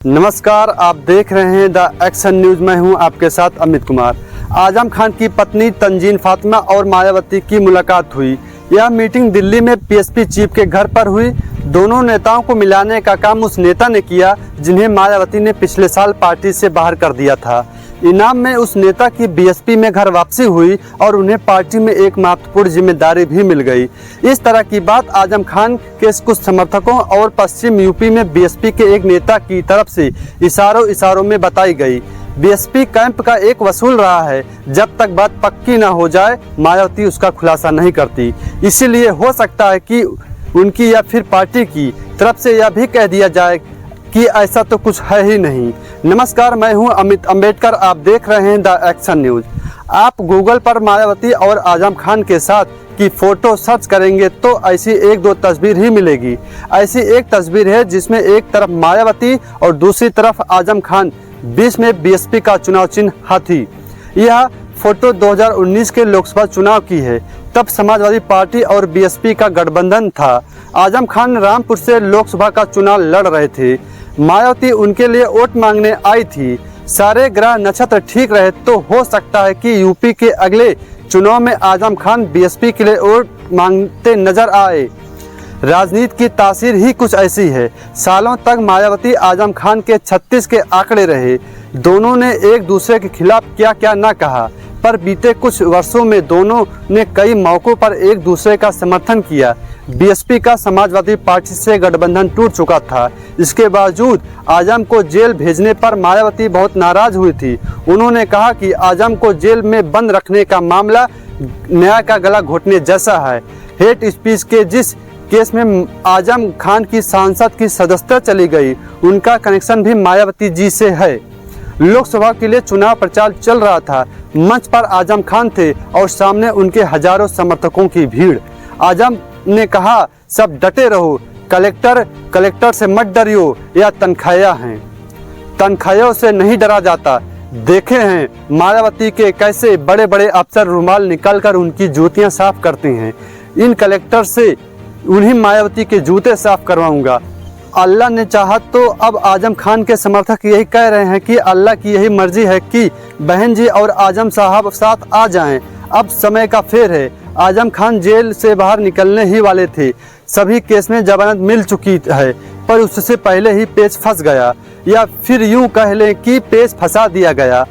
नमस्कार, आप देख रहे हैं द एक्शन न्यूज। मैं हूं आपके साथ अमित कुमार। आजम खान की पत्नी तंजीन फातिमा और मायावती की मुलाकात हुई। यह मीटिंग दिल्ली में पीएसपी चीफ के घर पर हुई। दोनों नेताओं को मिलाने का काम उस नेता ने किया जिन्हें मायावती ने पिछले साल पार्टी से बाहर कर दिया था। इनाम में उस नेता की बीएसपी में घर वापसी हुई और उन्हें पार्टी में एक महत्वपूर्ण जिम्मेदारी भी मिल गई। इस तरह की बात आजम खान के कुछ समर्थकों और पश्चिम यूपी में बीएसपी के एक नेता की तरफ से इशारों में बताई गई। बीएसपी कैंप का एक वसूल रहा है, जब तक बात पक्की न हो जाए मायावती उसका खुलासा नहीं करती। इसीलिए हो सकता है कि उनकी या फिर पार्टी की तरफ से यह भी कह दिया जाए कि ऐसा तो कुछ है ही नहीं। नमस्कार, मैं हूं अमित अम्बेडकर। आप देख रहे हैं द एक्शन न्यूज। आप गूगल पर मायावती और आजम खान के साथ की फोटो सर्च करेंगे तो ऐसी एक दो तस्वीर ही मिलेगी। ऐसी एक तस्वीर है जिसमें एक तरफ मायावती और दूसरी तरफ आजम खान, बीच में बीएसपी का चुनाव चिन्ह हाथी। यह फोटो 2019 के लोकसभा चुनाव की है। तब समाजवादी पार्टी और बीएसपी का गठबंधन था। आजम खान रामपुर से लोकसभा का चुनाव लड़ रहे थे। मायावती उनके लिए वोट मांगने आई थी। सारे ग्रह नक्षत्र ठीक रहे तो हो सकता है कि यूपी के अगले चुनाव में आजम खान बीएसपी के लिए वोट मांगते नजर आए। राजनीति की तासीर ही कुछ ऐसी है। सालों तक मायावती आजम खान के 36 के आंकड़े रहे। दोनों ने एक दूसरे के खिलाफ क्या क्या न कहा, पर बीते कुछ वर्षों में दोनों ने कई मौकों पर एक दूसरे का समर्थन किया। बीएसपी का समाजवादी पार्टी से गठबंधन टूट चुका था। इसके बावजूद आजम को जेल भेजने पर मायावती बहुत नाराज हुई थी। उन्होंने कहा कि आजम को जेल में बंद रखने का मामला न्याय का गला घोटने जैसा है। हेट स्पीच के जिस केस में आजम खान की सांसद की सदस्यता चली गई, उनका कनेक्शन भी मायावती जी से है। लोकसभा के लिए चुनाव प्रचार चल रहा था। मंच पर आजम खान थे और सामने उनके हजारों समर्थकों की भीड़। आजम ने कहा, सब डटे रहो, कलेक्टर से मत डरियो, या तनख्वाहियां हैं। तनख्वाहियों से नहीं डरा जाता। देखे हैं मायावती के कैसे बड़े बड़े अफसर रुमाल निकालकर उनकी जूतियां साफ करते हैं। इन कलेक्टर से उन्हीं मायावती के जूते साफ करवाऊंगा। अल्लाह ने चाहा तो अब आजम खान के समर्थक यही कह रहे हैं कि अल्लाह की यही मर्जी है कि बहन जी और आजम साहब साथ आ जाएं। अब समय का फेर है। आजम खान जेल से बाहर निकलने ही वाले थे। सभी केस में जमानत मिल चुकी है, पर उससे पहले ही पेच फंस गया, या फिर यूं कह लें कि पेच फंसा दिया गया।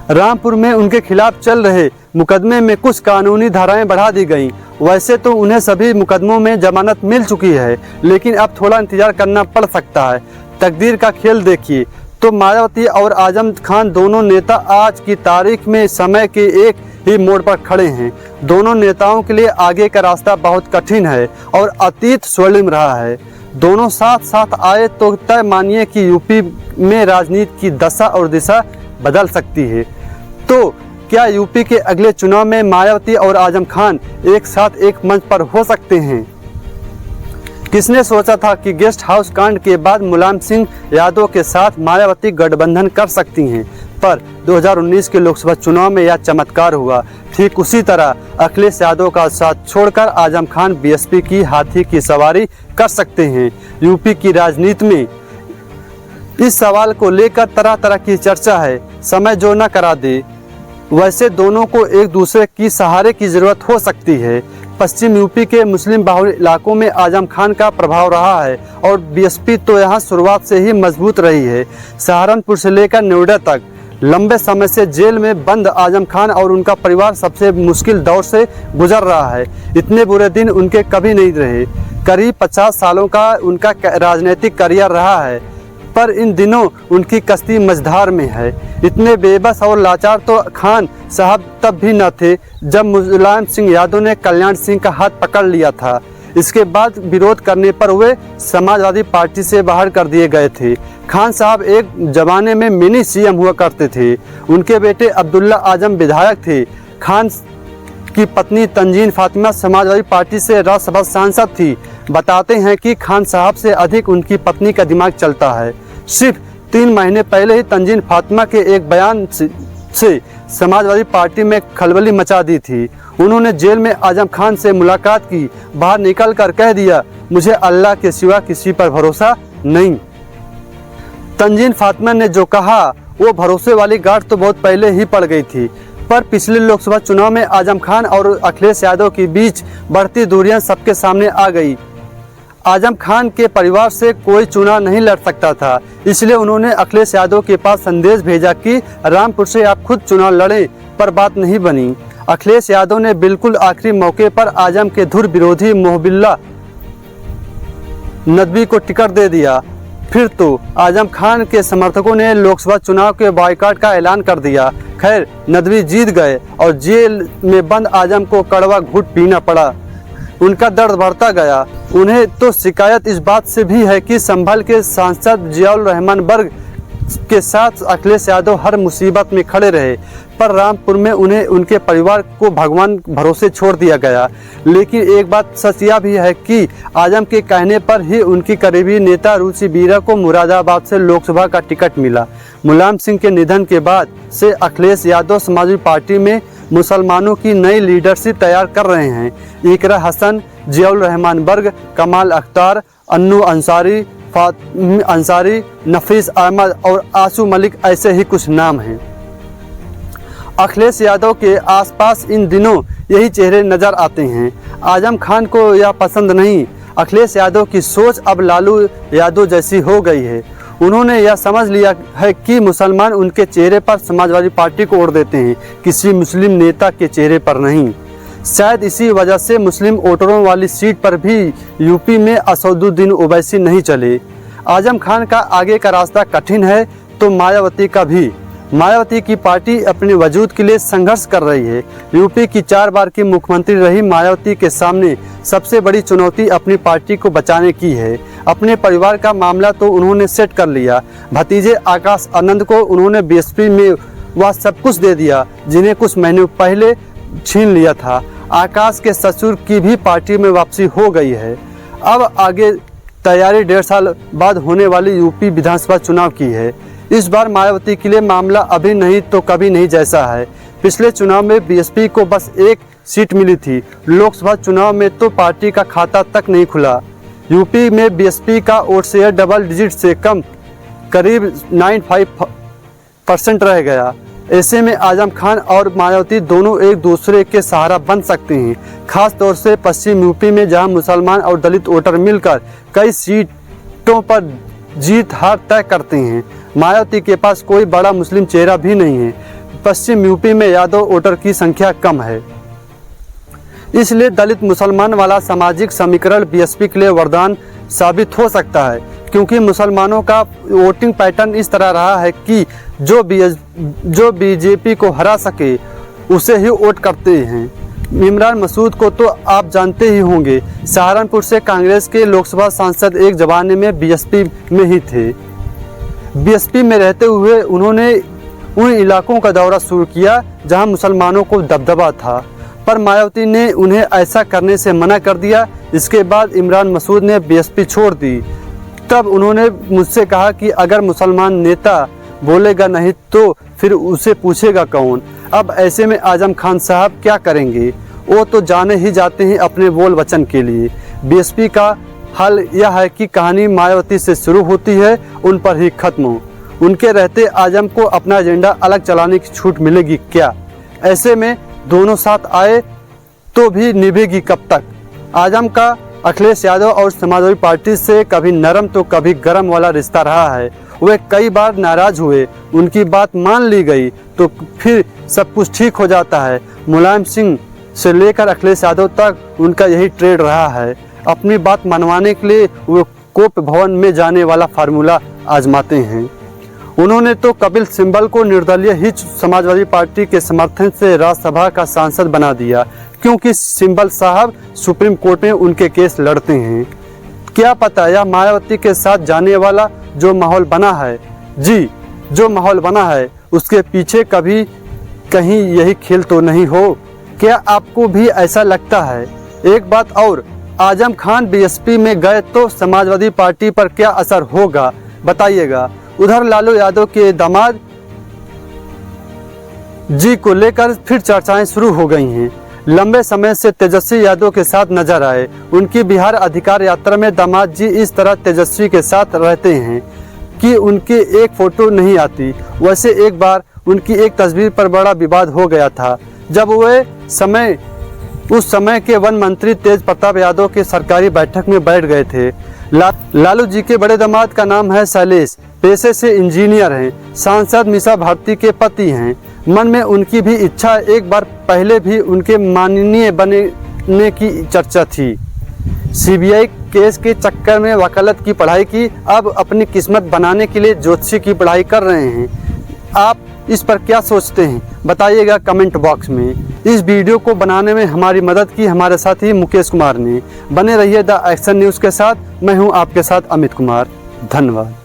रामपुर में उनके खिलाफ चल रहे मुकदमे में कुछ कानूनी धाराएं बढ़ा दी गईं। वैसे तो उन्हें सभी मुकदमों में जमानत मिल चुकी है, लेकिन अब थोड़ा इंतजार करना पड़ सकता है। तकदीर का खेल देखिए तो मायावती और आजम खान दोनों नेता आज की तारीख में समय के एक ही मोड़ पर खड़े हैं। दोनों नेताओं के लिए आगे का रास्ता बहुत कठिन है और अतीत स्वर्णिम रहा है। दोनों साथ साथ आए तो तय मानिए कि यूपी में राजनीति की दशा और दिशा बदल सकती है। तो क्या यूपी के अगले चुनाव में मायावती और आजम खान एक साथ एक मंच पर हो सकते हैं? किसने सोचा था कि गेस्ट हाउस कांड के बाद मुलायम सिंह यादव के साथ मायावती गठबंधन कर सकती हैं, पर 2019 के लोकसभा चुनाव में यह चमत्कार हुआ। ठीक उसी तरह अखिलेश यादव का साथ छोड़कर आजम खान बीएसपी की हाथी की सवारी कर सकते हैं। यूपी की राजनीति में इस सवाल को लेकर तरह तरह की चर्चा है। समय जो न करा दे। वैसे दोनों को एक दूसरे की सहारे की जरूरत हो सकती है। पश्चिम यूपी के मुस्लिम बाहुल इलाकों में आजम खान का प्रभाव रहा है और बीएसपी तो यहाँ शुरुआत से ही मजबूत रही है। सहारनपुर से लेकर नोएडा तक लंबे समय से जेल में बंद आजम खान और उनका परिवार सबसे मुश्किल दौर से गुजर रहा है। इतने बुरे दिन उनके कभी नहीं रहे। करीब 50 सालों का उनका राजनीतिक करियर रहा है, पर इन दिनों उनकी कश्ती मझधार में है। इतने बेबस और लाचार तो खान साहब तब भी न थे जब मुलायम सिंह यादव ने कल्याण सिंह का हाथ पकड़ लिया था। इसके बाद विरोध करने पर वे समाजवादी पार्टी से बाहर कर दिए गए थे। खान साहब एक जमाने में मिनी सीएम हुआ करते थे। उनके बेटे अब्दुल्ला आजम विधायक थे। खान की पत्नी तंजीन फातिमा समाजवादी पार्टी से राज्यसभा सांसद थी। बताते हैं कि खान साहब से अधिक उनकी पत्नी का दिमाग चलता है। सिर्फ 3 महीने पहले ही तंजीन फातिमा के एक बयान से समाजवादी पार्टी में खलबली मचा दी थी। उन्होंने जेल में आजम खान से मुलाकात की, बाहर निकलकर कह दिया, मुझे अल्लाह के सिवा किसी पर भरोसा नहीं। तंजीन फातिमा ने जो कहा वो भरोसे वाली गांठ तो बहुत पहले ही पड़ गई थी, पर पिछले लोकसभा चुनाव में आजम खान और अखिलेश यादव के बीच बढ़ती दूरियां सबके सामने आ गई। आजम खान के परिवार से कोई चुनाव नहीं लड़ सकता था, इसलिए उन्होंने अखिलेश यादव के पास संदेश भेजा कि रामपुर से आप खुद चुनाव लड़ें, पर बात नहीं बनी। अखिलेश यादव ने बिल्कुल आखिरी मौके पर आजम के धुर विरोधी मोहबिल्ला नदवी को टिकट दे दिया। फिर तो आजम खान के समर्थकों ने लोकसभा चुनाव के बायकॉट का ऐलान कर दिया। खैर, नदवी जीत गए और जेल में बंद आजम को कड़वा घूंट पीना पड़ा। उनका दर्द बढ़ता गया। उन्हें तो शिकायत इस बात से भी है कि संभल के सांसद जियाउल रहमान बर्ग के साथ अखिलेश यादव हर मुसीबत में खड़े रहे, पर रामपुर में उन्हें उनके परिवार को भगवान भरोसे छोड़ दिया गया। लेकिन एक बात सच यह भी है कि आजम के कहने पर ही उनकी करीबी नेता रुचि बीरा को मुरादाबाद से लोकसभा का टिकट मिला। मुलायम सिंह के निधन के बाद से अखिलेश यादव समाजवादी पार्टी में मुसलमानों की नई लीडरशिप तैयार कर रहे हैं। इकरा हसन, जियाउल रहमान बर्ग, कमाल अख्तर, अन्नू अंसारी, फातिमा अंसारी, नफीस अहमद और आसू मलिक ऐसे ही कुछ नाम हैं। अखिलेश यादव के आसपास इन दिनों यही चेहरे नजर आते हैं। आजम खान को यह पसंद नहीं। अखिलेश यादव की सोच अब लालू यादव जैसी हो गई है। उन्होंने यह समझ लिया है कि मुसलमान उनके चेहरे पर समाजवादी पार्टी को वोट देते हैं, किसी मुस्लिम नेता के चेहरे पर नहीं। शायद इसी वजह से मुस्लिम वोटरों वाली सीट पर भी यूपी में असदुद्दीन ओवैसी नहीं चले। आजम खान का आगे का रास्ता कठिन है तो मायावती का भी। मायावती की पार्टी अपने वजूद के लिए संघर्ष कर रही है। यूपी की 4 बार की मुख्यमंत्री रही मायावती के सामने सबसे बड़ी चुनौती अपनी पार्टी को बचाने की है। अपने परिवार का मामला तो उन्होंने सेट कर लिया। भतीजे आकाश आनंद को उन्होंने बीएसपी में वह सब कुछ दे दिया जिन्हें कुछ महीने पहले छीन लिया था। आकाश के ससुर की भी पार्टी में वापसी हो गई है। अब आगे तैयारी 1.5 साल बाद होने वाली यूपी विधानसभा चुनाव की है। इस बार मायावती के लिए मामला अभी नहीं तो कभी नहीं जैसा है। पिछले चुनाव में बीएसपी को बस 1 सीट मिली थी। लोकसभा चुनाव में तो पार्टी का खाता तक नहीं खुला। यूपी में बीएसपी का वोट शेयर डबल डिजिट से कम करीब 95% रह गया। ऐसे में आजम खान और मायावती दोनों एक दूसरे के सहारा बन सकते हैं, खास तौर से पश्चिम यूपी में जहां मुसलमान और दलित वोटर मिलकर कई सीटों पर जीत हार तय करते हैं। मायावती के पास कोई बड़ा मुस्लिम चेहरा भी नहीं है। पश्चिम यूपी में यादव वोटर की संख्या कम है, इसलिए दलित मुसलमान वाला सामाजिक समीकरण बीएसपी के लिए वरदान साबित हो सकता है, क्योंकि मुसलमानों का वोटिंग पैटर्न इस तरह रहा है कि जो बीजेपी को हरा सके उसे ही वोट करते हैं। इमरान मसूद को तो आप जानते ही होंगे। सहारनपुर से कांग्रेस के लोकसभा सांसद एक ज़माने में बीएसपी में ही थे। बीएसपी में रहते हुए उन्होंने उन इलाकों का दौरा शुरू किया जहां मुसलमानों को दबदबा था, पर मायावती ने उन्हें ऐसा करने से मना कर दिया। इसके बाद इमरान मसूद ने बीएसपी छोड़ दी। तब उन्होंने मुझसे कहा कि अगर मुसलमान नेता बोलेगा नहीं तो फिर उसे पूछेगा कौन। अब ऐसे में आजम खान साहब क्या करेंगे? वो तो जाने ही जाते हैं अपने बोल वचन के लिए। बीएसपी का हाल यह है कि कहानी मायावती से शुरू होती है, उन पर ही खत्म हो। उनके रहते आजम को अपना एजेंडा अलग चलाने की छूट मिलेगी क्या? ऐसे में दोनों साथ आए तो भी निभेगी कब तक? आजम का अखिलेश यादव और समाजवादी पार्टी से कभी नरम तो कभी गरम वाला रिश्ता रहा है। वे कई बार नाराज हुए, उनकी बात मान ली गई तो फिर सब कुछ ठीक हो जाता है। मुलायम सिंह से लेकर अखिलेश यादव तक उनका यही ट्रेड रहा है। अपनी बात मनवाने के लिए वो कोप भवन में जाने वाला फार्मूला आजमाते हैं। उन्होंने तो कपिल सिब्बल को निर्दलीय ही समाजवादी पार्टी के समर्थन से राज्यसभा का सांसद बना दिया, क्योंकि सिब्बल साहब सुप्रीम कोर्ट में उनके केस लड़ते हैं। क्या पता यह मायावती के साथ जाने वाला जो माहौल बना है, जी जो माहौल बना है, उसके पीछे कभी कहीं यही खेल तो नहीं हो? क्या आपको भी ऐसा लगता है? एक बात और, आजम खान बीएसपी में गए तो समाजवादी पार्टी पर क्या असर होगा बताइएगा। उधर लालू यादव के दामाद जी को लेकर फिर चर्चाएं शुरू हो गई हैं। लंबे समय से तेजस्वी यादव के साथ नजर आए। उनकी बिहार अधिकार यात्रा में दामाद जी इस तरह तेजस्वी के साथ रहते हैं। कि उनकी एक फ़ोटो नहीं आती। वैसे एक बार उनकी एक तस्वीर पर बड़ा विवाद हो गया था जब वे उस समय के वन मंत्री तेज प्रताप यादव के सरकारी बैठक में बैठ गए थे। लालू जी के बड़े दामाद का नाम है शैलेश, पेशे से इंजीनियर हैं, सांसद मीसा भारती के पति हैं। मन में उनकी भी इच्छा, एक बार पहले भी उनके माननीय बनने की चर्चा थी। सीबीआई केस के चक्कर में वकालत की पढ़ाई की, अब अपनी किस्मत बनाने के लिए ज्योतिषी की पढ़ाई कर रहे हैं। आप इस पर क्या सोचते हैं बताइएगा कमेंट बॉक्स में। इस वीडियो को बनाने में हमारी मदद की हमारे साथी मुकेश कुमार ने। बने रहिए द एक्शन न्यूज़ के साथ। मैं हूं आपके साथ अमित कुमार। धन्यवाद।